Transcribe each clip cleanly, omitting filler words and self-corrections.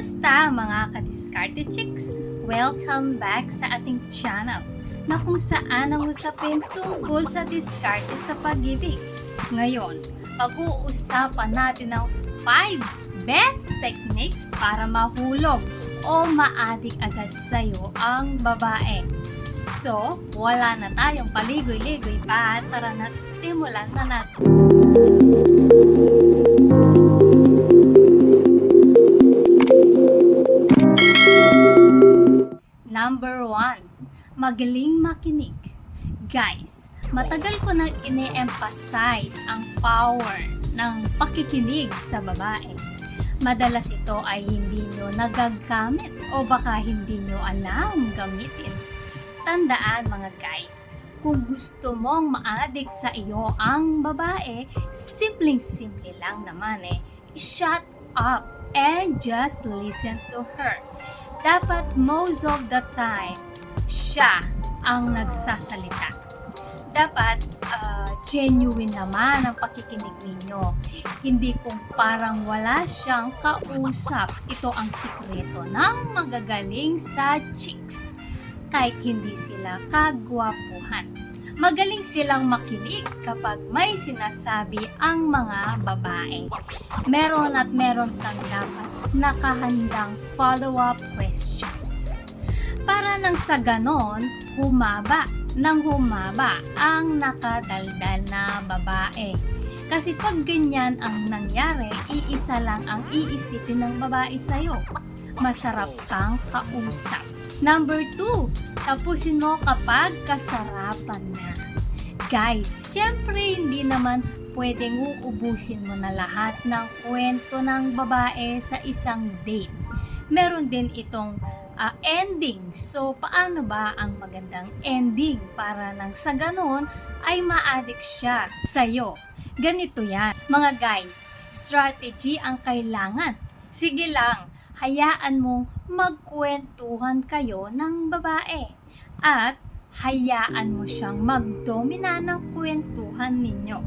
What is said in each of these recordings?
Kumusta mga ka-diskarte chicks? Welcome back sa ating channel na kung saan ang usapin tungkol sa diskarte sa pag-ibig. Ngayon, pag-uusapan natin ang 5 best techniques para mahulog o maadik agad sa'yo ang babae. So, wala na tayong paligoy-ligoy pa, tara na simulan na natin. Number 1, magaling makinig. Guys, matagal ko nang ine-emphasize ang power ng pakikinig sa babae. Madalas ito ay hindi nyo nagagamit o baka hindi nyo alam gamitin. Tandaan mga guys, kung gusto mong maadik sa iyo ang babae, simpleng-simple lang naman shut up and just listen to her. Dapat most of the time, siya ang nagsasalita. Dapat genuine naman ang pakikinig ninyo. Hindi kung parang wala siyang kausap. Ito ang sikreto ng magagaling sa chicks. Kahit hindi sila kagwapuhan. Magaling silang makinig kapag may sinasabi ang mga babae. Meron at meron kang dapat nakahandang follow-up questions. Para nang sa ganon, humaba ang nakadaldal na babae. Kasi pag ganyan ang nangyari, iisa lang ang iisipin ng babae sa'yo. Masarap kang kausap. Number 2, tapusin mo kapag kasarapan na. Guys, syempre hindi naman pwedeng uubusin mo na lahat ng kwento ng babae sa isang date. Meron din itong ending. So, paano ba ang magandang ending para nang sa ganon ay ma-addict siya sa'yo? Ganito yan. Mga guys, strategy ang kailangan. Sige lang, hayaan mong magkwentuhan kayo ng babae at hayaan mo siyang magdomina ng kwentuhan ninyo.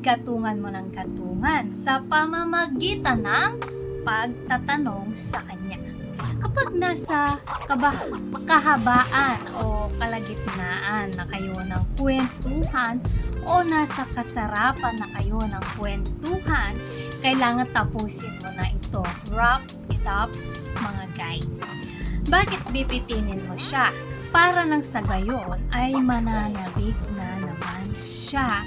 Gatungan mo ng gatungan sa pamamagitan ng pagtatanong sa kanya. Kapag nasa kahabaan o kalagitnaan na kayo ng kwentuhan o nasa kasarapan na kayo ng kwentuhan, kailangan tapusin mo na ito. Wrap it up, mga guys. Bakit bibitinin mo siya? Para nang sa gayon ay mananabik na naman siya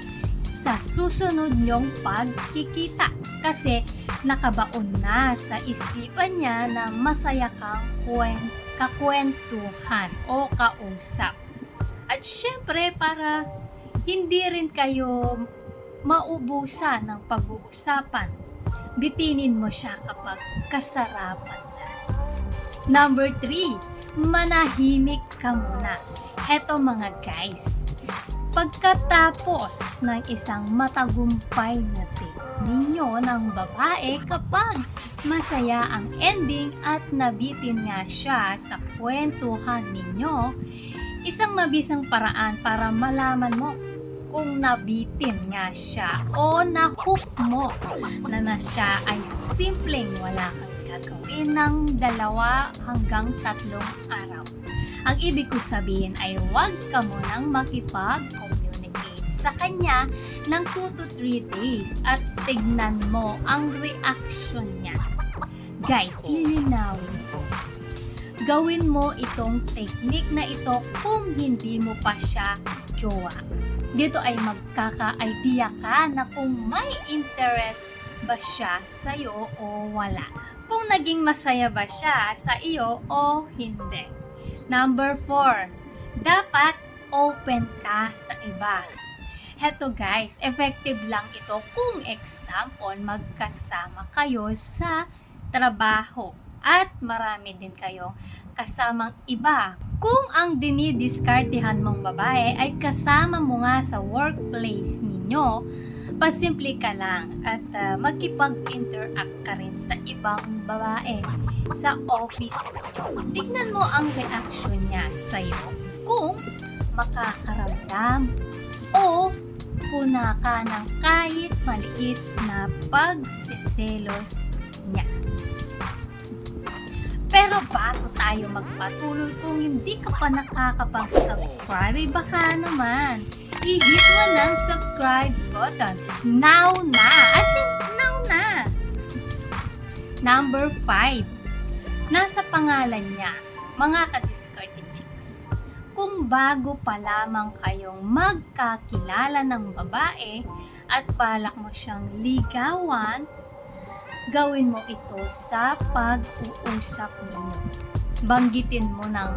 sa susunod niyong pagkikita. Kasi nakabaon na sa isipan niya na masaya kang kakwentuhan o kausap. At syempre para hindi rin kayo maubusan ng pag-uusapan, bitinin mo siya kapag kasarapan na. Number 3, manahimik ka muna. Heto mga guys, pagkatapos ng isang matagumpay na date ninyo ng babae, kapag masaya ang ending at nabitin nga siya sa kwentuhan ninyo, isang mabisang paraan para malaman mo kung nabitin nga siya o na-hook mo na siya ay simpleng wala kang gagawin ng 2 hanggang 3 araw. Ang ibig ko sabihin ay huwag ka munang makipag-communicate sa kanya ng 2 to 3 days at tignan mo ang reaction niya. Guys, lilinawin ko. Gawin mo itong technique na ito kung hindi mo pa siya jowa. Dito ay magkaka-idea ka na kung may interest ba siya sa'yo o wala. Kung naging masaya ba siya sa iyo o hindi. Number 4, dapat open ka sa iba. Heto guys, effective lang ito kung example magkasama kayo sa trabaho at marami din kayong kasamang iba. Kung ang dinidiskartehan mong babae ay kasama mo nga sa workplace ninyo, pasimple ka lang at makipag-interact ka rin sa ibang babae sa office ninyo. Tignan mo ang reaction niya sa'yo kung makakaramdam o puna ka ng kahit maliit na pagsiselos niya. Pero bago tayo magpatuloy, kung hindi ka pa nakakapag-subscribe, ay baka naman, i-hit mo ng subscribe button. Now na! As in, now na! Number 5. Nasa pangalan niya, mga ka-Diskarte Chicks. Kung bago pa lamang kayong magkakilala ng babae at balak mo siyang ligawan, gawin mo ito sa pag-uusap ninyo. Banggitin mo ng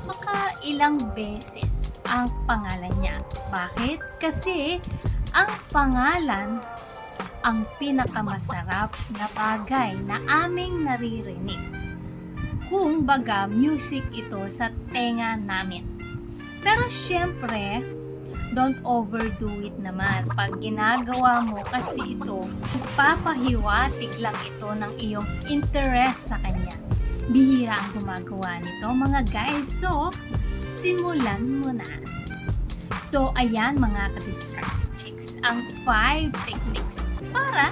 makailang beses ang pangalan niya. Bakit? Kasi ang pangalan ang pinakamasarap na bagay na aming naririnig. Kung baga, music ito sa tenga namin. Pero syempre, don't overdo it naman. Pag ginagawa mo kasi ito, papahiwatig lang ito ng iyong interest sa kanya. Bihira ang gumagawa nito, mga guys. So, simulan mo na. So, ayan mga ka-Diskarte Chicks, ang 5 techniques para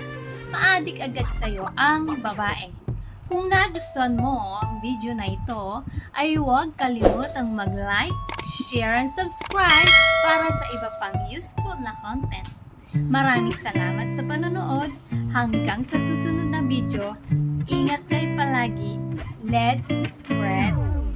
maadik agad sa'yo ang babae. Kung nagustuhan mo ang video na ito, ay huwag kalimutang mag-like, share, and subscribe para sa iba pang useful na content. Maraming salamat sa panonood. Hanggang sa susunod na video, ingat kayo palagi. Let's spread love.